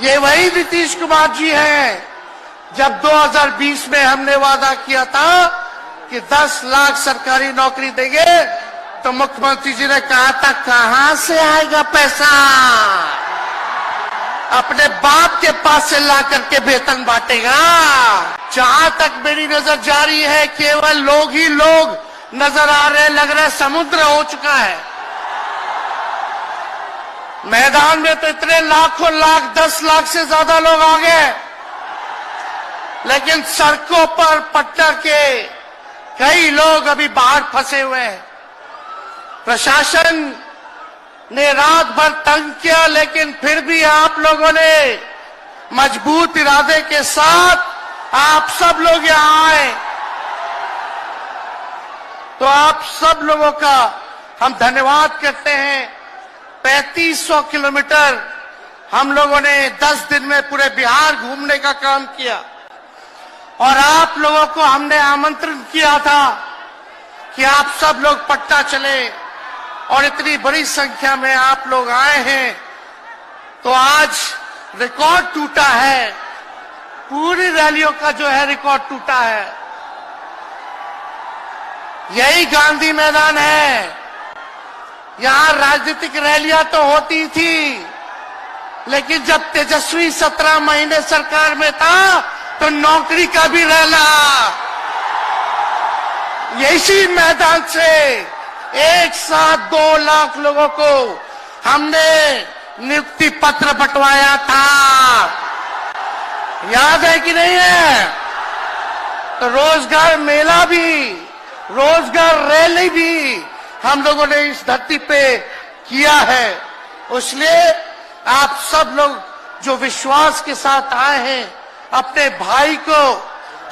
ये वही नीतीश कुमार जी हैं जब 2020 में हमने वादा किया था कि 10 लाख सरकारी नौकरी देंगे, तो मुख्यमंत्री जी ने कहा था कहां से आएगा पैसा, अपने बाप के पास से ला करके वेतन बांटेगा। जहां तक मेरी नजर जा रही है केवल लोग ही लोग नजर आ रहे, लग रहा है समुद्र हो चुका है। मैदान में तो इतने लाखों लाख 10 लाख से ज्यादा लोग आ गए, लेकिन सड़कों पर पटना के कई लोग अभी बाहर फंसे हुए हैं। प्रशासन ने रात भर तंग किया, लेकिन फिर भी आप लोगों ने मजबूत इरादे के साथ आप सब लोग यहां आए, तो आप सब लोगों का हम धन्यवाद करते हैं। 3500 किलोमीटर हम लोगों ने 10 दिन में पूरे बिहार घूमने का काम किया, और आप लोगों को हमने आमंत्रण किया था कि आप सब लोग पटना चले, और इतनी बड़ी संख्या में आप लोग आए हैं, तो आज रिकॉर्ड टूटा है। पूरी रैलियों का जो है रिकॉर्ड टूटा है। यही गांधी मैदान है। यहां राजनीतिक रैलियां तो होती थी, लेकिन जब तेजस्वी 17 महीने सरकार में था तो नौकरी का भी रैला इसी मैदान से एक साथ 2 लाख लोगों को हमने नियुक्ति पत्र बंटवाया था। याद है कि नहीं है? तो रोजगार मेला भी, रोजगार रैली भी हम लोगों ने इस धरती पे किया है। इसलिए आप सब लोग जो विश्वास के साथ आए हैं, अपने भाई को,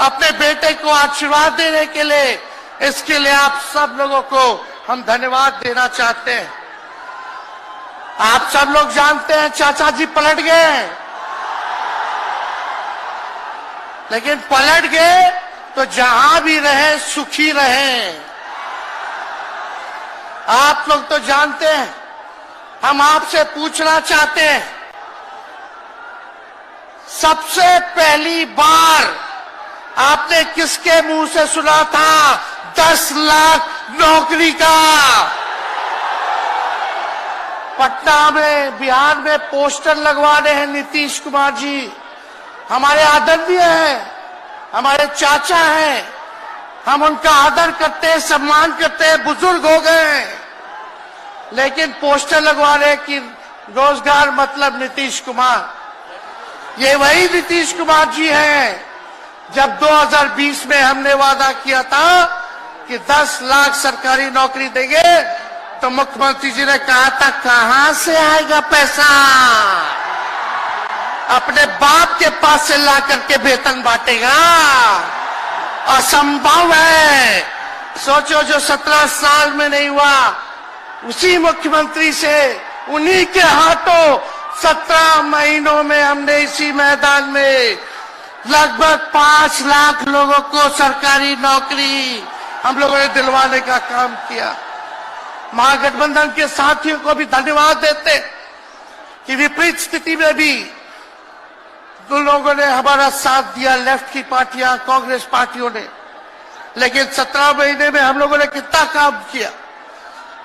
अपने बेटे को आशीर्वाद देने के लिए, इसके लिए आप सब लोगों को हम धन्यवाद देना चाहते हैं। आप सब लोग जानते हैं चाचा जी पलट गए, लेकिन पलट गए तो जहां भी रहे सुखी रहे। आप लोग तो जानते हैं, हम आपसे पूछना चाहते हैं, सबसे पहली बार आपने किसके मुंह से सुना था 10 लाख नौकरी का? पटना में, बिहार में पोस्टर लगवा रहे हैं नीतीश कुमार जी। हमारे आदरणीय हैं, हमारे चाचा हैं, हम उनका आदर करते हैं, सम्मान करते हैं, बुजुर्ग हो गए हैं, लेकिन पोस्टर लगवा रहे कि रोजगार मतलब नीतीश कुमार। ये वही नीतीश कुमार जी हैं जब 2020 में हमने वादा किया था कि 10 लाख सरकारी नौकरी देंगे, तो मुख्यमंत्री जी ने कहा था कहां से आएगा पैसा, अपने बाप के पास से ला करके वेतन बांटेगा। असंभव है। सोचो, जो 17 साल में नहीं हुआ, उसी मुख्यमंत्री से, उन्हीं के हाथों 17 महीनों में हमने इसी मैदान में लगभग 5 लाख लोगों को सरकारी नौकरी हम लोगों ने दिलवाने का काम किया। महागठबंधन के साथियों को भी धन्यवाद देते कि विपरीत स्थिति में भी उन लोगों ने हमारा साथ दिया, लेफ्ट की पार्टियां, कांग्रेस पार्टियों ने। लेकिन 17 महीने में हम लोगों ने कितना काम किया।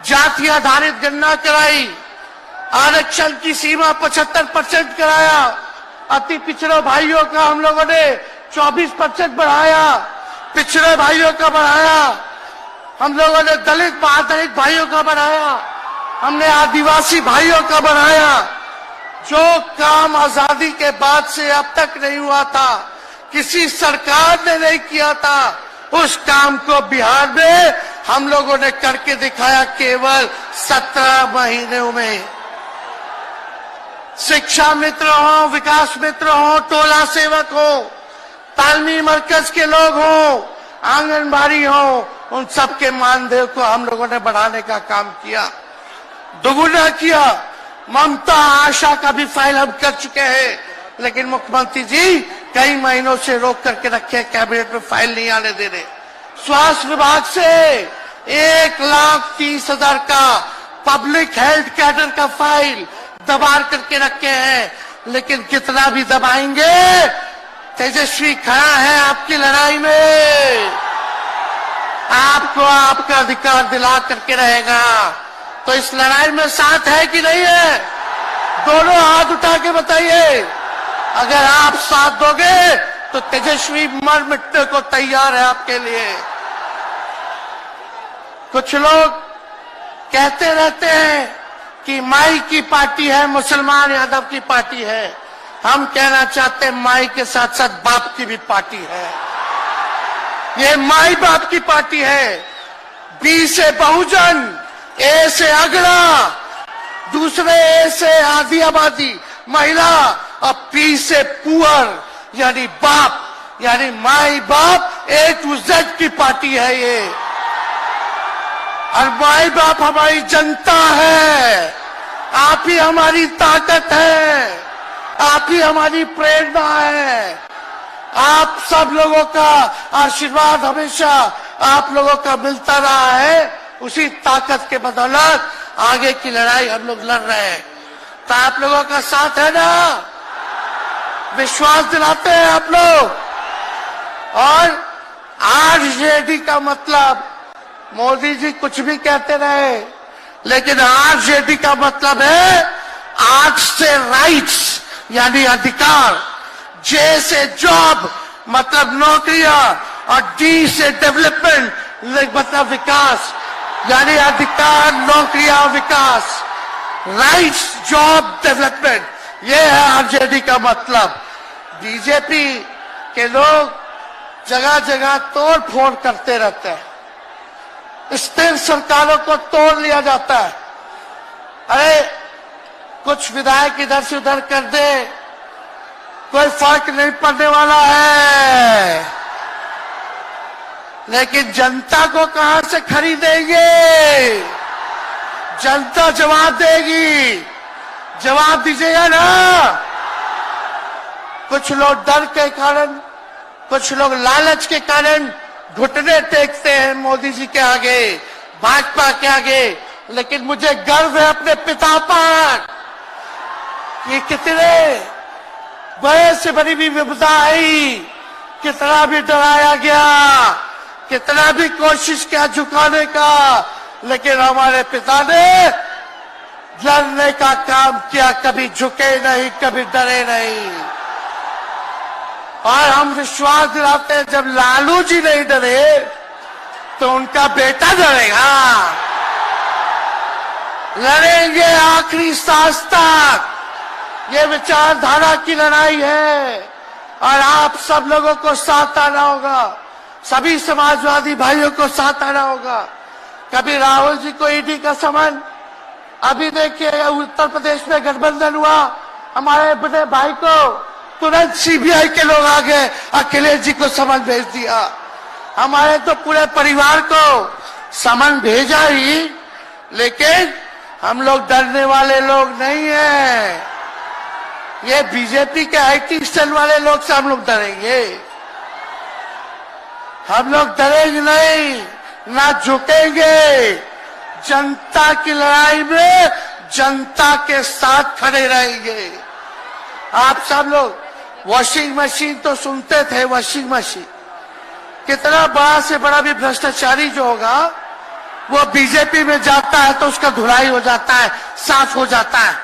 जाति आधारित गणना कराई, आरक्षण की सीमा 75% कराया, अति पिछड़े भाइयों का हम लोगों ने 24% बढ़ाया, पिछड़े भाइयों का बढ़ाया, हम लोगों ने दलित महादलित भाइयों का बढ़ाया, हमने आदिवासी भाइयों का बढ़ाया। जो काम आजादी के बाद से अब तक नहीं हुआ था, किसी सरकार ने नहीं किया था, उस काम को बिहार में हम लोगों ने करके दिखाया केवल 17 महीनों में। शिक्षा मित्र हो, विकास मित्र हो, टोला सेवक हो, तालमी मरकज के लोग हो, आंगनबाड़ी हो, उन सबके मानदेय को हम लोगों ने बढ़ाने का काम किया, दोगुना किया। ममता आशा का भी फाइल हम कर चुके हैं, लेकिन मुख्यमंत्री जी कई महीनों से रोक करके रखे, कैबिनेट में फाइल नहीं आने दे रहे। स्वास्थ्य विभाग से 1,30,000 का पब्लिक हेल्थ कैडर का फाइल दबा करके रखे हैं। लेकिन कितना भी दबाएंगे, तेजस्वी खड़ा है आपकी लड़ाई में, आपको आपका अधिकार दिला करके रहेगा। तो इस लड़ाई में साथ है कि नहीं है? दोनों हाथ उठा के बताइए। अगर आप साथ दोगे तो तेजस्वी मर मिटने को तैयार है आपके लिए। कुछ लोग कहते रहते हैं कि माई की पार्टी है, मुसलमान यादव की पार्टी है। हम कहना चाहते हैं माई के साथ साथ बाप की भी पार्टी है। ये माई बाप की पार्टी है। बी से बहुजन, ए से अगड़ा, दूसरे ए से आधी आबादी महिला, और पी से पुअर यानी बाप, यानी माई बाप, ए टू जेड की पार्टी है ये। और माई बाप हमारी जनता है। आप ही हमारी ताकत है, आप ही हमारी प्रेरणा है। आप सब लोगों का आशीर्वाद हमेशा आप लोगों का मिलता रहा है। उसी ताकत के बदौलत आगे की लड़ाई हम लोग लड़ रहे हैं। तो आप लोगों का साथ है ना? विश्वास दिलाते हैं आप लोग। और आरजेडी का मतलब, मोदी जी कुछ भी कहते रहे, लेकिन आरजेडी का मतलब है आर से राइट्स यानी अधिकार, जे से जॉब मतलब नौकरियां, और डी से डेवलपमेंट मतलब विकास, यानी अधिकार, नौकरियां, विकास, राइट्स, जॉब, डेवलपमेंट, ये है आरजेडी का मतलब। बीजेपी के लोग जगह जगह तोड़ फोड़ करते रहते हैं। स्थिर सरकारों को तोड़ लिया जाता है। अरे कुछ विधायक इधर से उधर कर दे, कोई फर्क नहीं पड़ने वाला है। लेकिन जनता को कहां से खरीदेंगे? जनता जवाब देगी। जवाब दीजिएगा ना। कुछ लोग डर के कारण, कुछ लोग लालच के कारण घुटने टेकते हैं मोदी जी के आगे, भाजपा के आगे। लेकिन मुझे गर्व है अपने पिता पर। ये कितने बड़े से बड़ी भी विपदा आई, कितना भी डराया गया, कितना भी कोशिश किया झुकाने का, लेकिन हमारे पिता ने लड़ने का काम किया, कभी झुके नहीं, कभी डरे नहीं। और हम विश्वास दिलाते हैं जब लालू जी नहीं डरे तो उनका बेटा डरेगा। लड़ेंगे आखिरी सांस तक। ये विचारधारा की लड़ाई है और आप सब लोगों को साथ आना होगा। सभी समाजवादी भाइयों को साथ आना होगा। कभी राहुल जी को ईडी का समन, अभी देखिए उत्तर प्रदेश में गठबंधन हुआ, हमारे बड़े भाई को तुरंत सीबीआई के लोग आ गए, अखिलेश जी को समन भेज दिया। हमारे तो पूरे परिवार को समन भेजा ही, लेकिन हम लोग डरने वाले लोग नहीं हैं। ये बीजेपी के आईटी सेल वाले लोग से हम लोग डरेंगे? हम लोग डरेंगे नहीं, ना झुकेंगे। जनता की लड़ाई में जनता के साथ खड़े रहेंगे। आप सब लोग वॉशिंग मशीन तो सुनते थे, वॉशिंग मशीन कितना बड़ा से बड़ा भी भ्रष्टाचारी जो होगा वो बीजेपी में जाता है तो उसका धुलाई हो जाता है, साफ हो जाता है।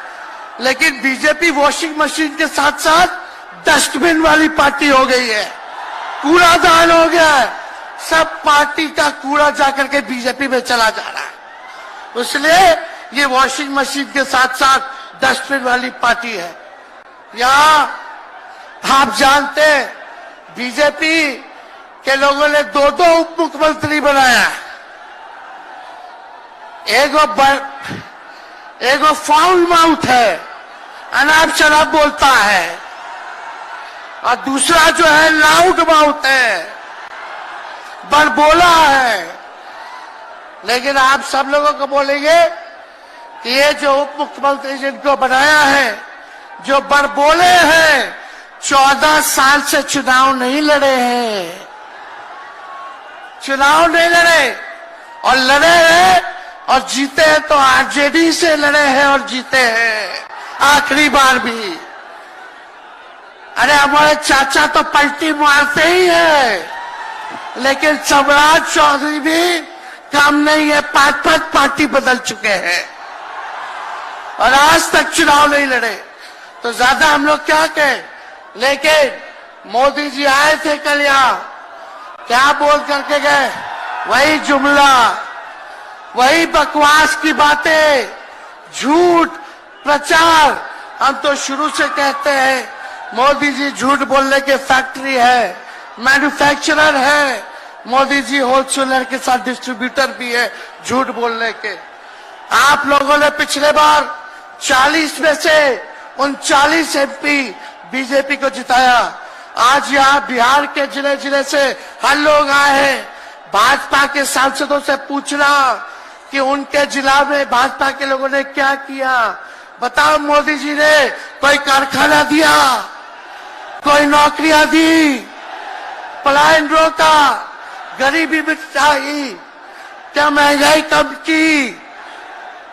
लेकिन बीजेपी वॉशिंग मशीन के साथ साथ डस्टबिन वाली पार्टी हो गई है, कूड़ादान हो गया है। सब पार्टी का कूड़ा जाकर के बीजेपी में चला जा रहा है। इसलिए ये वॉशिंग मशीन के साथ साथ डस्टबिन वाली पार्टी है। यहाँ आप जानते हैं बीजेपी के लोगों ने दो दो उप मुख्यमंत्री बनाया। एगो फाउल माउथ है, अनाप शनाप बोलता है, और दूसरा जो है लाउड माउथ है, बड़बोला है। लेकिन आप सब लोगों को बोलेंगे कि ये जो उप मुख्यमंत्री जिनको बनाया है, जो बड़बोले हैं, 14 साल से चुनाव नहीं लड़े हैं, चुनाव नहीं लड़े, और लड़े हैं और जीते हैं तो आरजेडी से लड़े हैं और जीते हैं आखिरी बार भी। अरे हमारे चाचा तो पलटी मारते ही है, लेकिन सम्राट चौधरी भी काम नहीं है, 5-5 पार्टी बदल चुके हैं और आज तक चुनाव नहीं लड़े। तो ज्यादा हम लोग क्या कहें, लेकिन मोदी जी आए थे कल यहाँ, क्या बोल करके गए, वही जुमला, वही बकवास की बातें, झूठ प्रचार। हम तो शुरू से कहते हैं मोदी जी झूठ बोलने के फैक्ट्री है, मैन्युफैक्चरर है। मोदी जी होलसेलर के साथ डिस्ट्रीब्यूटर भी है झूठ बोलने के। आप लोगों ने पिछले बार 40 में से 39 एमपी बीजेपी को जिताया। आज यहाँ बिहार के जिले जिले से हर लोग आए हैं भाजपा के सांसदों से पूछना कि उनके जिला में भाजपा के लोगों ने क्या किया। बताओ, मोदी जी ने कोई कारखाना दिया, कोई नौकरियां दी, पलायन रोका, गरीबी मिटाई, क्या महंगाई कम की?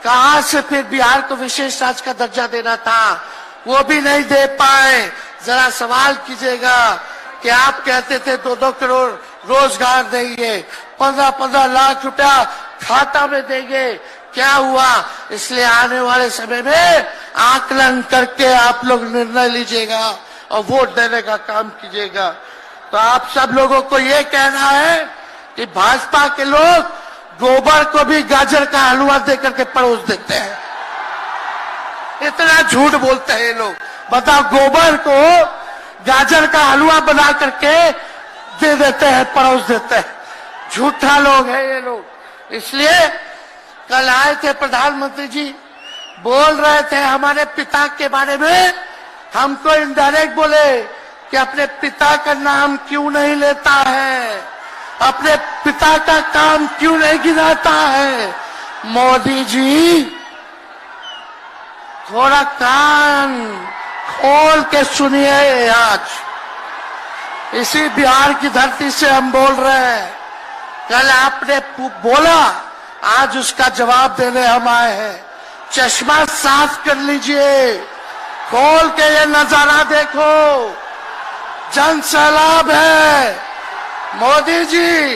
कहां से फिर बिहार को विशेष राज्य का दर्जा देना था, वो भी नहीं दे पाए। जरा सवाल कीजिएगा कि आप कहते थे 2-2 करोड़ रोजगार देंगे, 15-15 लाख रुपया खाता में देंगे, क्या हुआ? इसलिए आने वाले समय में आकलन करके आप लोग निर्णय लीजिएगा और वोट देने का काम कीजिएगा। तो आप सब लोगों को ये कहना है कि भाजपा के लोग गोबर को भी गाजर का हलवा देकर के परोस देते हैं। इतना झूठ बोलते हैं ये लोग। बताओ, गोबर को गाजर का हलवा बना करके दे देते हैं, परोस देते हैं। झूठा लोग है ये लोग। इसलिए कल आए थे प्रधानमंत्री जी, बोल रहे थे हमारे पिता के बारे में, हमको इनडायरेक्ट बोले कि अपने पिता का नाम क्यों नहीं लेता है, अपने पिता का काम क्यों नहीं गिनाता है। मोदी जी थोड़ा कान खोल के सुनिए। आज इसी बिहार की धरती से हम बोल रहे हैं, कल आपने बोला, आज उसका जवाब देने हम आए हैं। चश्मा साफ कर लीजिए, खोल के ये नजारा देखो, जन सैलाब है। मोदी जी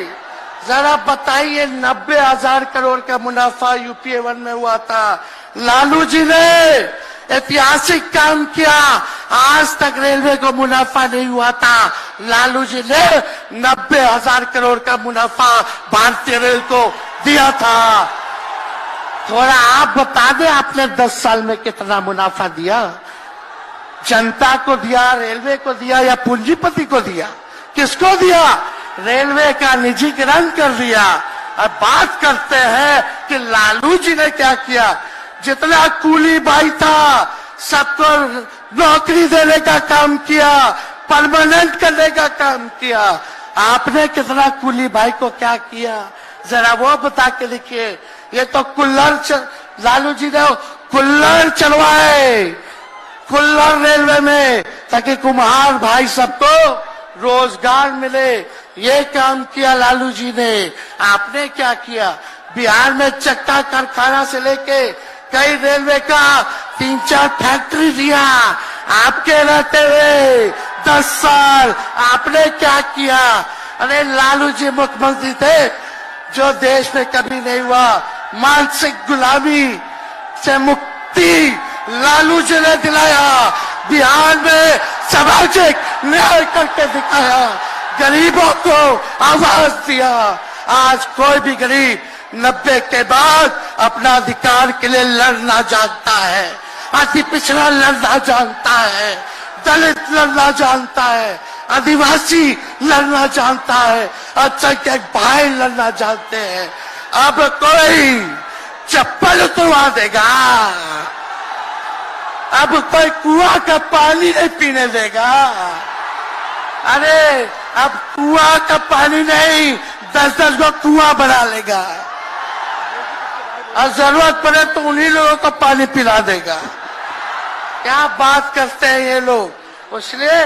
जरा बताइए, 90,000 करोड़ का मुनाफा यूपीए 1 में हुआ था, लालू जी ने ऐतिहासिक काम किया। आज तक रेलवे को मुनाफा नहीं हुआ था, लालू जी ने 90,000 करोड़ का मुनाफा भारतीय रेल को दिया था। थोड़ा आप बता दें, आपने 10 साल में कितना मुनाफा दिया? जनता को दिया, रेलवे को दिया या पूंजीपति को दिया? किसको दिया? रेलवे का निजीकरण कर दिया। अब बात करते हैं कि लालू जी ने क्या किया। जितना कूली भाई था सबको नौकरी देने का काम किया, परमानेंट करने का काम किया। आपने कितना कूली भाई को क्या किया, जरा वो बता के लिखिए। ये तो लालू जी ने कुल्लर चलवाए, कुल्लर रेलवे में, ताकि कुम्हार भाई सबको रोजगार मिले। ये काम किया लालू जी ने। आपने क्या किया? बिहार में चक्का कारखाना से लेके कई रेलवे का 3-4 फैक्ट्री दिया। आपके रहते हुए 10 साल आपने क्या किया? अरे लालू जी मुख्यमंत्री थे जो देश में कभी नहीं हुआ। मानसिक गुलामी से मुक्ति लालू जी ने दिलाया। बिहार में सामाजिक न्याय करके दिखाया, गरीबों को आवाज दिया। आज कोई भी गरीब 90 के बाद अपना अधिकार के लिए लड़ना जानता है, अति पिछड़ा लड़ना जानता है, दलित लड़ना जानता है, आदिवासी लड़ना जानता है, अल्पसंख्यक भाई लड़ना जानते हैं। अब कोई चप्पल उतरवा देगा, अब कोई कुआं का पानी नहीं पीने देगा। अरे अब कुआं का पानी नहीं, 10-10 को कुआं बना लेगा और जरूरत पड़े तो उन्हीं लोगों को पानी पिला देगा। क्या बात करते हैं ये लोग। इसलिए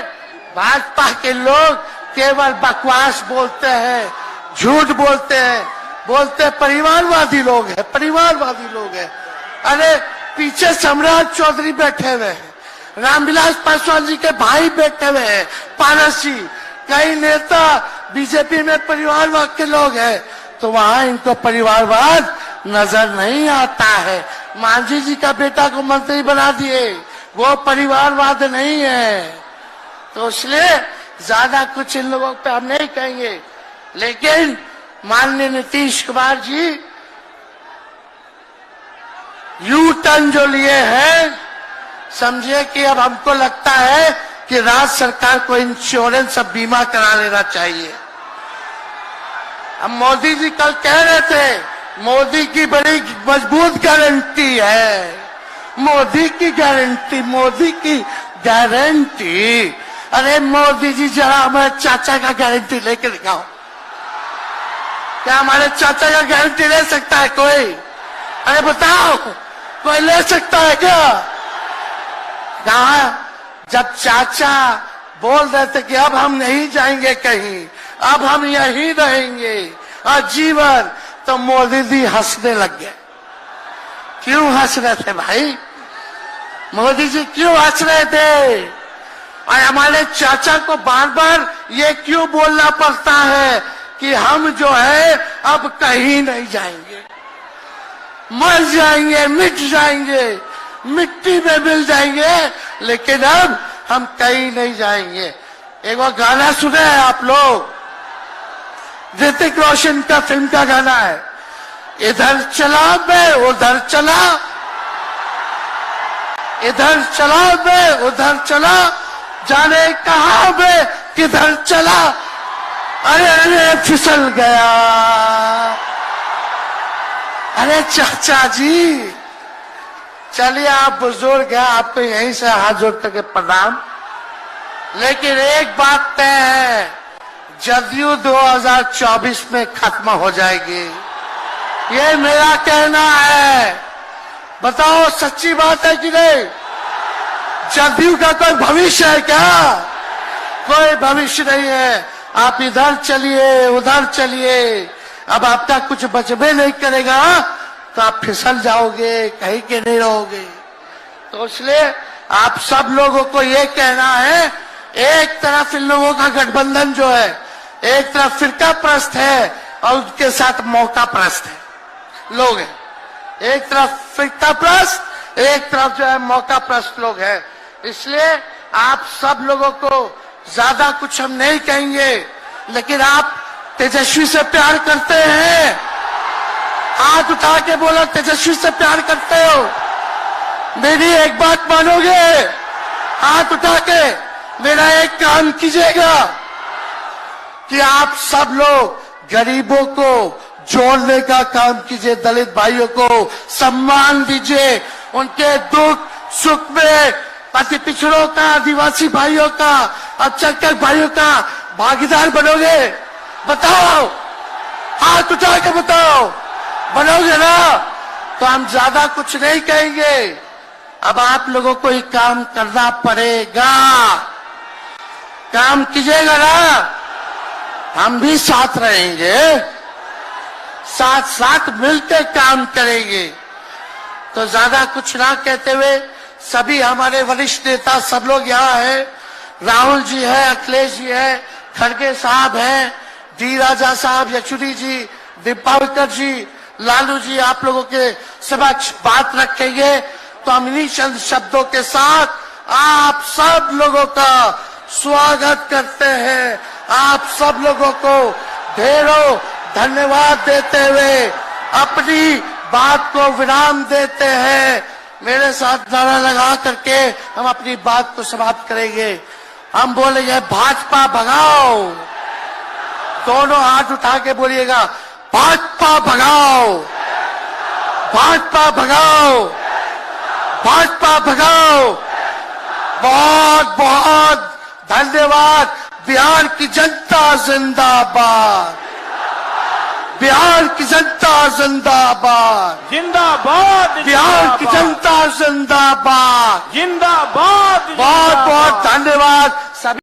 भाजपा के लोग केवल बकवास बोलते हैं, झूठ बोलते हैं, बोलते परिवारवादी लोग हैं, परिवारवादी लोग हैं। अरे पीछे सम्राट चौधरी बैठे हुए हैं, रामविलास पासवान जी के भाई बैठे हुए हैं, पारस जी, कई नेता बीजेपी में परिवारवाद के लोग हैं, तो वहां इनको परिवारवाद नजर नहीं आता है। मांझी जी का बेटा को मंत्री बना दिए, वो परिवारवाद नहीं है। तो इसलिए ज्यादा कुछ इन लोगों पे हम नहीं कहेंगे, लेकिन माननीय नीतीश कुमार जी यू टर्न जो लिए हैं, समझिए कि अब हमको लगता है कि राज्य सरकार को इंश्योरेंस और बीमा करा लेना चाहिए। अब मोदी जी कल कह रहे थे मोदी की बड़ी मजबूत गारंटी है, मोदी की गारंटी, मोदी की गारंटी। अरे मोदी जी जरा हमारे चाचा का गारंटी लेके दिखाओ। क्या हमारे चाचा का गारंटी ले सकता है कोई? अरे बताओ, कोई ले सकता है क्या? कहा जब चाचा बोल रहे थे कि अब हम नहीं जाएंगे कहीं, अब हम यहीं रहेंगे आजीवन, तो मोदी जी हंसने लग गए। क्यों हंस रहे थे भाई? मोदी जी क्यों हंस रहे थे? और हमारे चाचा को बार बार ये क्यों बोलना पड़ता है कि हम जो है अब कहीं नहीं जाएंगे, मर जाएंगे, मिट जाएंगे, मिट्टी में मिल जाएंगे, लेकिन अब हम कहीं नहीं जाएंगे। एक वो गाना सुने हैं आप लोग, ऋतिक रोशन का फिल्म का गाना है, इधर चला मैं उधर चला, इधर चला मैं उधर चला, जाने कहां मैं किधर चला, अरे अरे फिसल गया। अरे चाचा जी, चलिए आप बुजुर्ग हैं, आपको यहीं से हाथ जोड़ करके प्रणाम। लेकिन एक बात तय है, जदयू 2024 में खत्म हो जाएगी, ये मेरा कहना है। बताओ सच्ची बात है कि नहीं? जदयू का कोई भविष्य है क्या? कोई भविष्य नहीं है। आप इधर चलिए उधर चलिए, अब आपका कुछ बचबे नहीं करेगा तो आप फिसल जाओगे, कहीं के नहीं रहोगे। तो इसलिए आप सब लोगों को ये कहना है, एक तरफ इन लोगों का गठबंधन जो है, एक तरफ फिरका परस्त है और उनके साथ मौका परस्त है लोग हैं। एक तरफ फिरका परस्त, एक तरफ जो है मौका परस्त लोग हैं। इसलिए आप सब लोगों को ज्यादा कुछ हम नहीं कहेंगे, लेकिन आप तेजस्वी से प्यार करते हैं? हाथ उठा के बोलो, तेजस्वी से प्यार करते हो? मेरी एक बात मानोगे? हाथ उठा के मेरा एक काम कीजिएगा कि आप सब लोग गरीबों को जोड़ने का काम कीजिए, दलित भाइयों को सम्मान दीजिए, उनके दुख सुख में पति पिछड़ों का, आदिवासी भाइयों का, अल्पसंख्यक भाइयों का भागीदार बनोगे? बताओ, हाथ उठा के बताओ, बनोगे ना? तो हम ज्यादा कुछ नहीं कहेंगे। अब आप लोगों को ही काम करना पड़ेगा, काम कीजिएगा ना? हम भी साथ रहेंगे, साथ साथ मिलकर काम करेंगे। तो ज्यादा कुछ ना कहते हुए, सभी हमारे वरिष्ठ नेता सब लोग यहाँ हैं, राहुल जी है, अखिलेश जी है, खड़गे साहब हैं, डी राजा साहब, येचुरी जी, दीपावकर जी, लालू जी आप लोगों के समक्ष बात रखेंगे। तो हम इन्हीं चंद शब्दों के साथ आप सब लोगों का स्वागत करते हैं, आप सब लोगों को ढेरों धन्यवाद देते हुए अपनी बात को विराम देते हैं। मेरे साथ नारा लगा करके हम अपनी बात को समाप्त करेंगे। हम बोलेंगे भाजपा भगाओ, दोनों हाथ उठा के बोलिएगा, भाजपा भगाओ, भाजपा भगाओ, भाजपा भगाओ। बहुत बहुत धन्यवाद। बिहार की जनता जिंदाबाद, बिहार की जनता जिंदाबाद, जिंदाबाद, बिहार की जनता जिंदाबाद, जिंदाबाद। बहुत बहुत धन्यवाद सभी।